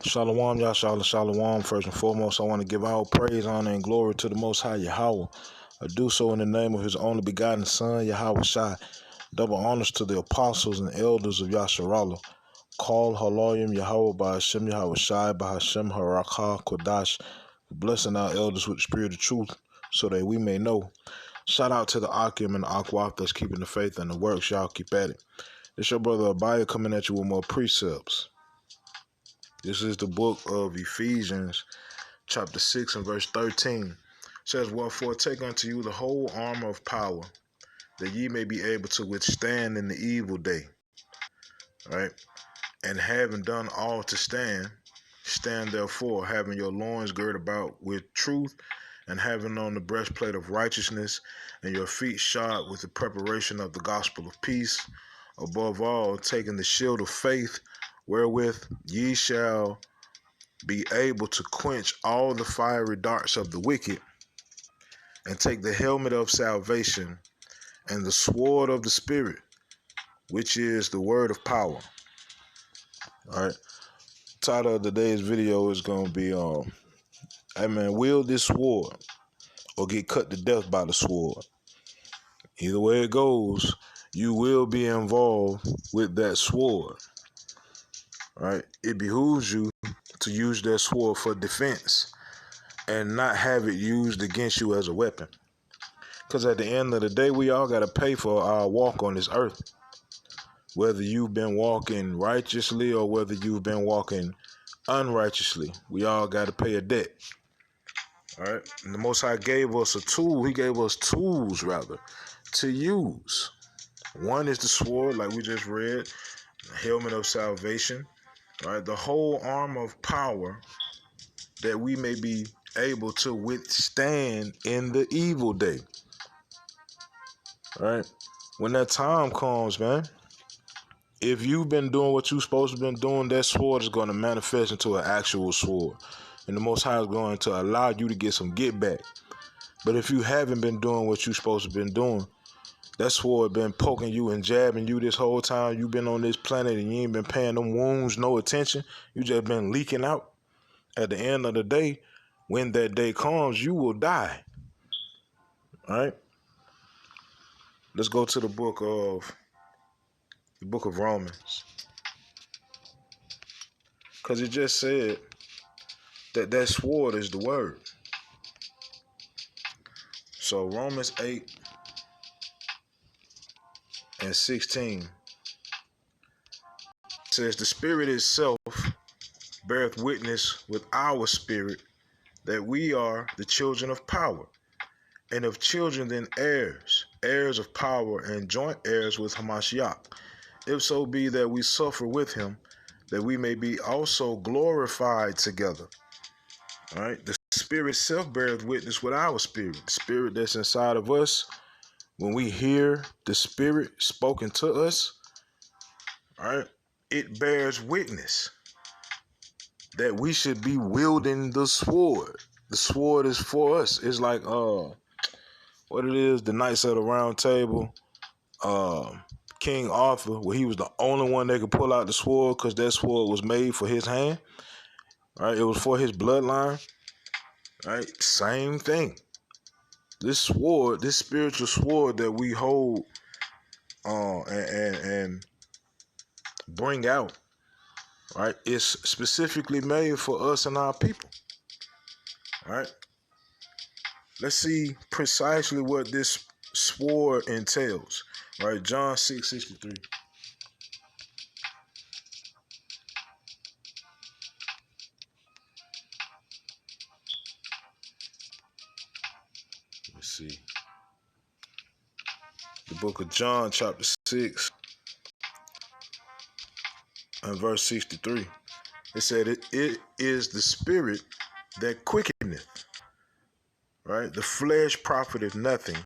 Shalom, Yahshua, Shalom. First and foremost, I want to give all praise, honor, and glory to the Most High Yahweh. I do so in the name of His only begotten Son, Yahweh Shai. Double honors to the apostles and elders of Yasharallah. Call Haloyim Yahweh by Hashem Yahweh Shai by Hashem Harakah Kodash. Blessing our elders with the spirit of truth so that we may know. Shout out to the Akim and the Akwaf that's keeping the faith and the works. Y'all keep at it. It's your brother Abaya coming at you with more precepts. This is the book of Ephesians, chapter 6 and verse 13. It says, "Wherefore take unto you the whole armor of power, that ye may be able to withstand in the evil day." Right? "And having done all to stand, stand therefore, having your loins girded about with truth, and having on the breastplate of righteousness, and your feet shod with the preparation of the gospel of peace. Above all, taking the shield of faith, wherewith ye shall be able to quench all the fiery darts of the wicked, and take the helmet of salvation and the sword of the Spirit, which is the word of power." All right. Title of today's video is going to be, hey man, wield this sword or get cut to death by the sword. Either way it goes, you will be involved with that sword. Right? It behooves you to use that sword for defense and not have it used against you as a weapon. Because at the end of the day, we all got to pay for our walk on this earth. Whether you've been walking righteously or whether you've been walking unrighteously, we all got to pay a debt. All right. And the Most High gave us a tool. He gave us tools, rather, to use. One is the sword, like we just read, the helmet of salvation, right? The whole armor of power that we may be able to withstand in the evil day. Right? When that time comes, man, if you've been doing what you're supposed to been doing, that sword is going to manifest into an actual sword. And the Most High is going to allow you to get some get back. But if you haven't been doing what you're supposed to been doing, that sword been poking you and jabbing you this whole time you've been on this planet, and you ain't been paying them wounds no attention. You just been leaking out. At the end of the day, when that day comes, you will die. All right? Let's go to the book of Romans. Because it just said that sword is the word. So Romans 8 and 16 says, "The Spirit itself beareth witness with our spirit that we are the children of power, and of children then heirs, heirs of power, and joint heirs with Hamashiach, if so be that we suffer with him, that we may be also glorified together." All right. The Spirit itself beareth witness with our spirit. The spirit that's inside of us, when we hear the Spirit spoken to us, all right, it bears witness that we should be wielding the sword. The sword is for us. It's like what it is, the Knights of the Round Table, King Arthur, where he was the only one that could pull out the sword because that sword was made for his hand. Right? It was for his bloodline. Right? Same thing. This sword, this spiritual sword that we hold and bring out, right, is specifically made for us and our people. All right? Let's see precisely what this sword entails. Right? John 6:63. Let's see. The book of John, chapter 6 and verse 63. It said, it is the Spirit that quickeneth. Right? The flesh profiteth nothing.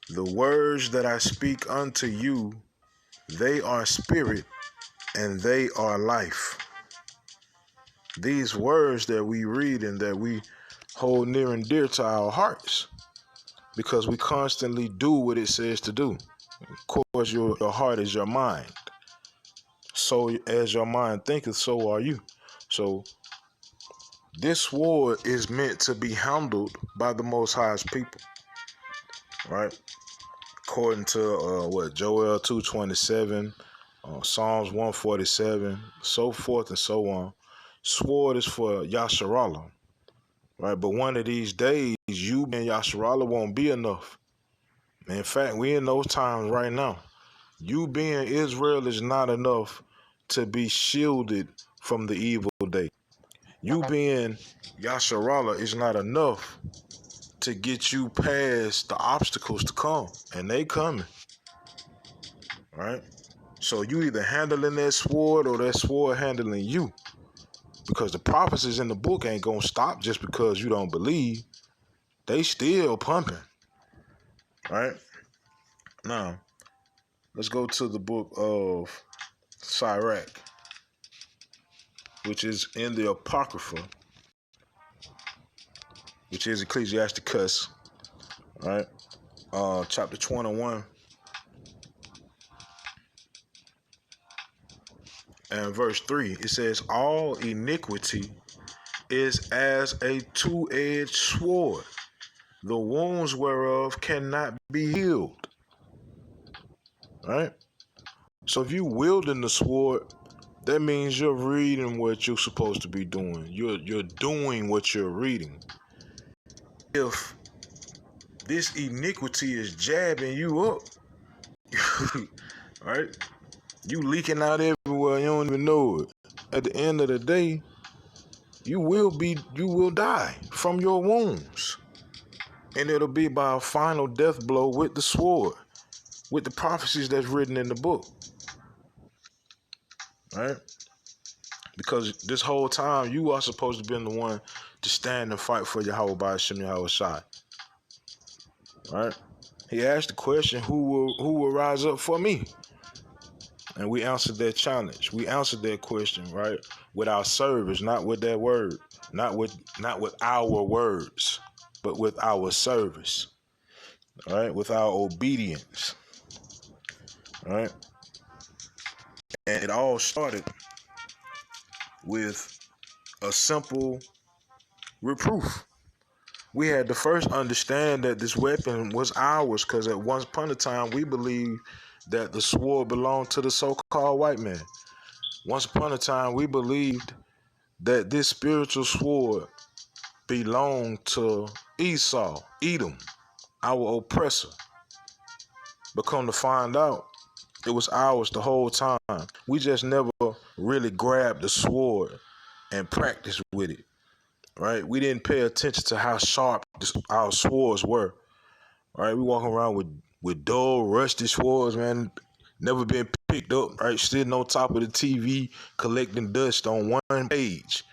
The words that I speak unto you, they are spirit and they are life. These words that we read and that we hold near and dear to our hearts, because we constantly do what it says to do. Of course, your heart is your mind. So as your mind thinketh, so are you. So this sword is meant to be handled by the Most High's people, right? According to Joel 2:27, Psalms 147, so forth and so on. Sword is for Yasharallah, right? But one of these days, you and Yasharallah won't be enough. In fact, we in those times right now. You being Israel is not enough to be shielded from the evil day. You being Yasharallah is not enough to get you past the obstacles to come, and they coming, right? So you either handling that sword or that sword handling you, because the prophecies in the book ain't gonna stop just because you don't believe. They still pumping, right? Now let's go to the book of Sirach, which is in the Apocrypha, which is Ecclesiasticus, right? Chapter 21 and verse 3. It says, all iniquity is as a two-edged sword, the wounds whereof cannot be healed. Right? So if you wielding the sword, that means you're reading what you're supposed to be doing. You're doing what you're reading. If this iniquity is jabbing you up, right? You leaking out everywhere, you don't even know it. At the end of the day, you will die from your wounds. And it'll be by a final death blow with the sword, with the prophecies that's written in the book. Right? Because this whole time you are supposed to be the one to stand and fight for Yahweh by Hashem Yahweh Shai. Right? He asked the question, who will rise up for me? And we answered that challenge. We answered that question, right? With our service, not with that word, not with our words, but with our service. Right? With our obedience. Right? And it all started with a simple reproof. We had to first understand that this weapon was ours, because at once upon a time we believed that the sword belonged to the so-called white man. Once upon a time we believed that this spiritual sword belonged to Esau, Edom, our oppressor. But come to find out, it was ours the whole time. We just never really grabbed the sword and practiced with it. Right? We didn't pay attention to how sharp our swords were. Right? We walking around with dull, rusty swords, man, never been picked up, right? Sitting on top of the TV, collecting dust on one page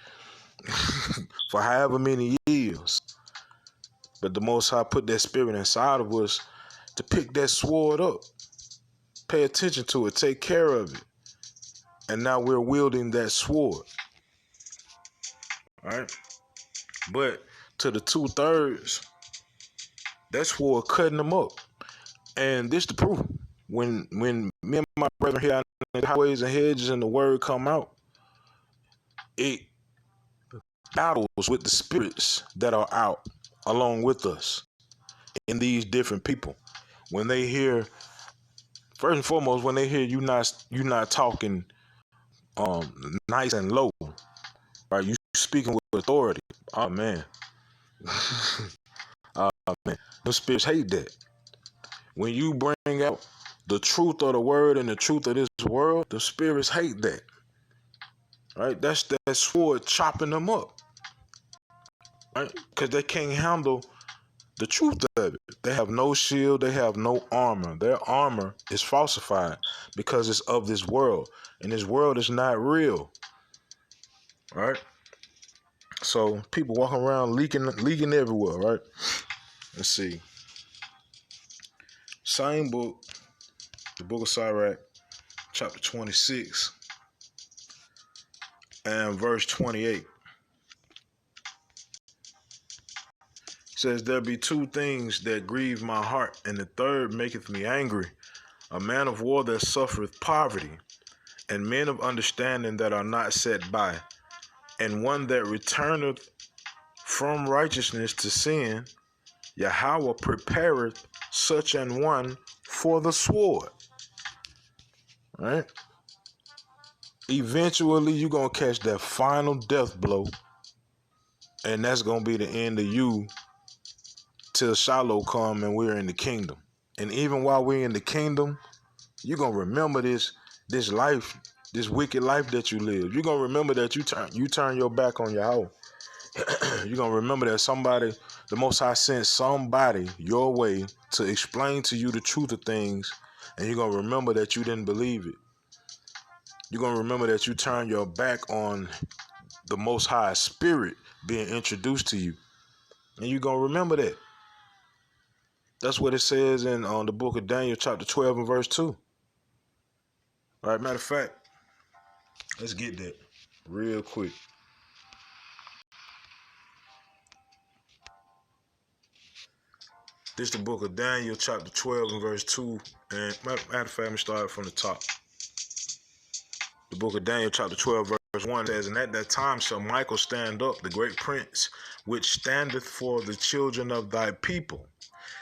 for however many years. But the Most High put that spirit inside of us to pick that sword up, pay attention to it, take care of it. And now we're wielding that sword. All right? But to the 2/3, that sword cutting them up. And this the proof. When me and my brethren here in the highways and hedges and the word come out, it battles with the spirits that are out along with us in these different people. When they hear, first and foremost, when they hear you not talking nice and low, right? You speaking with authority. Oh man. Oh man. The spirits hate that. When you bring out the truth of the word and the truth of this world, the spirits hate that. Right? That's that sword chopping them up. Right? Because they can't handle the truth of it. They have no shield, they have no armor. Their armor is falsified because it's of this world. And this world is not real. Right? So people walking around leaking everywhere, right? Let's see. Same book, the book of Sirach, chapter 26 and verse 28. Says, there be two things that grieve my heart, and the third maketh me angry. A man of war that suffereth poverty, and men of understanding that are not set by. and one that returneth from righteousness to sin, Yahweh prepareth such an one for the sword. Right? Eventually, you're going to catch that final death blow, and that's going to be the end of you till Shiloh come and we're in the kingdom. And even while we're in the kingdom, you're going to remember this life, this wicked life that you live. You're going to remember that you turn your back on Yahweh. You're going to remember that somebody, the Most High sent somebody your way to explain to you the truth of things, and you're going to remember that you didn't believe it. You're going to remember that you turned your back on the Most High Spirit being introduced to you. And you're going to remember that. That's what it says in the book of Daniel, chapter 12 and verse 2. All right, matter of fact, let's get that real quick. This is the book of Daniel, chapter 12 and verse 2. And matter of fact, let me start from the top. The book of Daniel, chapter 12, verse 1 says, And at that time shall Michael stand up, the great prince, which standeth for the children of thy people.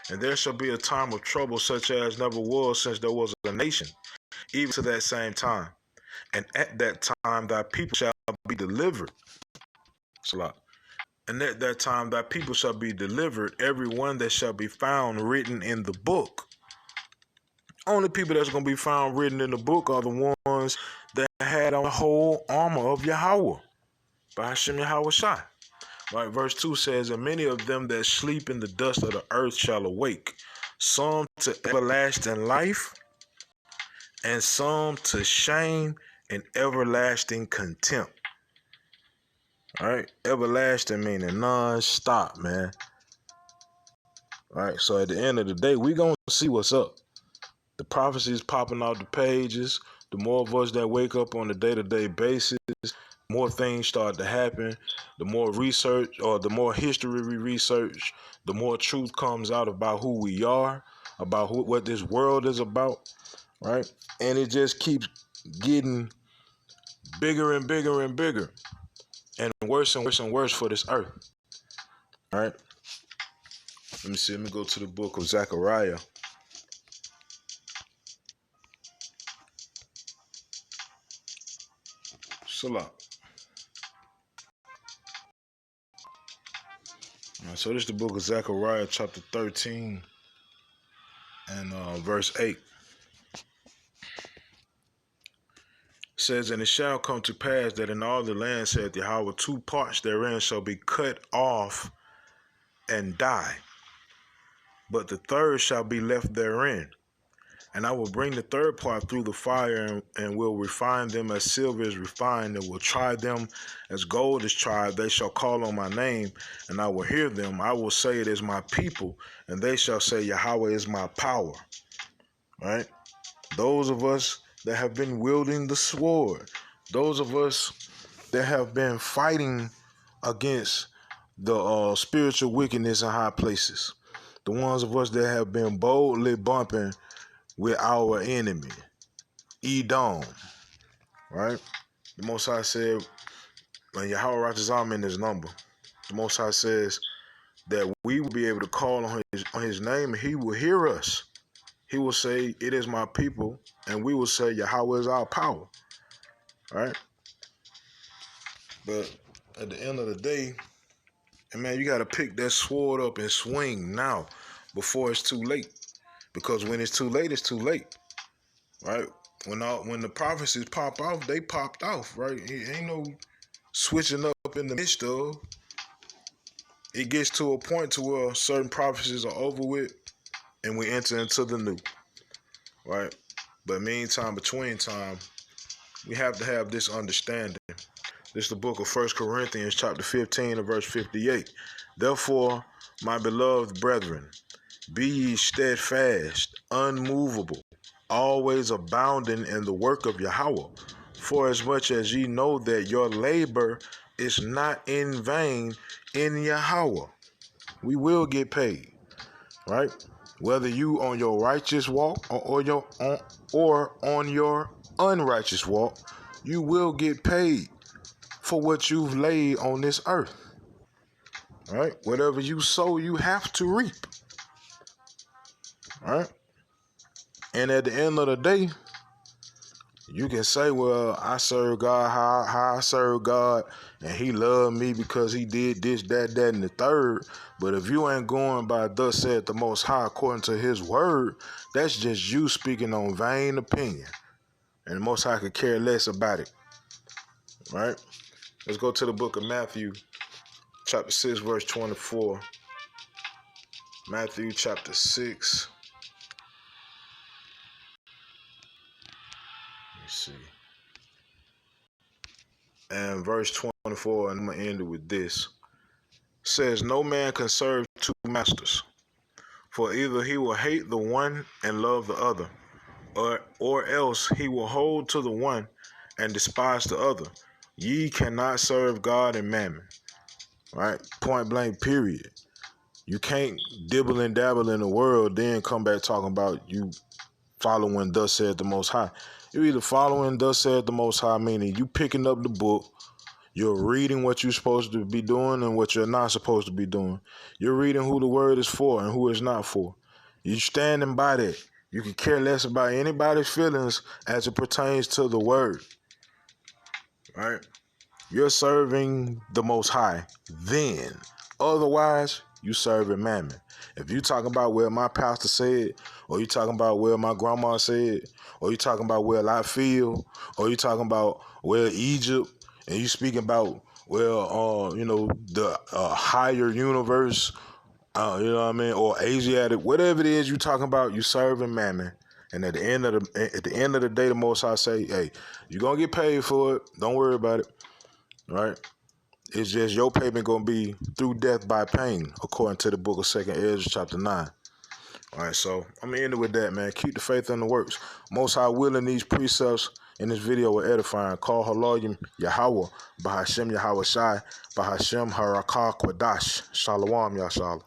And there shall be a time of trouble such as never was since there was a nation, even to that same time. And at that time thy people shall be delivered. It's a lot. And at that time thy people shall be delivered, every one that shall be found written in the book. Only people that's going to be found written in the book are the ones that had on the whole armor of Yahweh, by Hashem Yahweh Shai. Right, verse 2 says, And many of them that sleep in the dust of the earth shall awake, some to everlasting life, and some to shame and everlasting contempt. All right, everlasting meaning non-stop, man. All right, so at the end of the day, we're going to see what's up. The prophecies popping off the pages. The more of us that wake up on a day-to-day basis, more things start to happen. The more research or the more history we research, the more truth comes out about who we are, about what this world is about, right? And it just keeps getting bigger and bigger and bigger, and worse and worse and worse for this earth. All right. Let me see. Let me go to the book of Zechariah. Salah. Right, so this is the book of Zechariah, chapter 13, and verse 8. It says, And it shall come to pass that in all the land, saith Yahweh, 2 parts therein shall be cut off and die, but the third shall be left therein. And I will bring the third part through the fire, and will refine them as silver is refined, and will try them as gold is tried. They shall call on my name, and I will hear them. I will say, It is my people, and they shall say, Yahweh is my power. Right? Those of us that have been wielding the sword, those of us that have been fighting against the spiritual wickedness in high places, the ones of us that have been boldly bumping with our enemy, Edom, right? The Most High said, when Yahweh Rach's army in his number, the Most High says that we will be able to call on his name, and he will hear us. He will say, It is my people, and we will say, Yahweh is our power, right? But at the end of the day, and man, you got to pick that sword up and swing now before it's too late. Because when it's too late, it's too late, right? When the prophecies pop off, they popped off, right? It ain't no switching up in the midst of. It gets to a point to where certain prophecies are over with, and we enter into the new, right? But meantime, between time, we have to have this understanding. This is the book of 1 Corinthians, chapter 15, and verse 58. Therefore, my beloved brethren, be ye steadfast, unmovable, always abounding in the work of Yahweh, for as much as ye know that your labor is not in vain in Yahweh. We will get paid, right? Whether you on your righteous walk or on your unrighteous walk, you will get paid for what you've laid on this earth. Right? Whatever you sow, you have to reap. Right? And at the end of the day, you can say, well, I serve God how I serve God, and he loved me because he did this, that, and the third. But if you ain't going by thus said the Most High according to his word, that's just you speaking on vain opinion. And the Most High could care less about it. Right? Let's go to the book of Matthew, chapter 6, verse 24. Matthew chapter 6. Let's see. And verse 24, and I'm going to end it with this. Says, no man can serve two masters, for either he will hate the one and love the other, or else he will hold to the one and despise the other. Ye cannot serve God and mammon. Right? Point blank, period. You can't dibble and dabble in the world, then come back talking about you following thus said the Most High. You're either following thus said the Most High, meaning you picking up the book, you're reading what you're supposed to be doing and what you're not supposed to be doing. You're reading who the word is for and who it's not for. You're standing by that. You can care less about anybody's feelings as it pertains to the word. Right? You're serving the Most High then. Otherwise, you serving mammon. If you talking about where my pastor said, or you talking about where my grandma said, or you talking about where I feel, or you talking about where Egypt, and you speaking about the higher universe, you know what I mean, or Asiatic, whatever it is you talking about, you serving mammon. And at the end of the day, the Most High say, hey, you're gonna get paid for it. Don't worry about it. Right? It's just your payment gonna be through death by pain, according to the book of 2nd Ezra chapter 9. All right, so I'm gonna end it with that, man. Keep the faith in the works. Most High willing, these precepts in this video were edifying. Call Haloyim Yahweh, Bahashem Yahweh Shai, Bahashem Harakah Kwadash. Shalom, Yashala.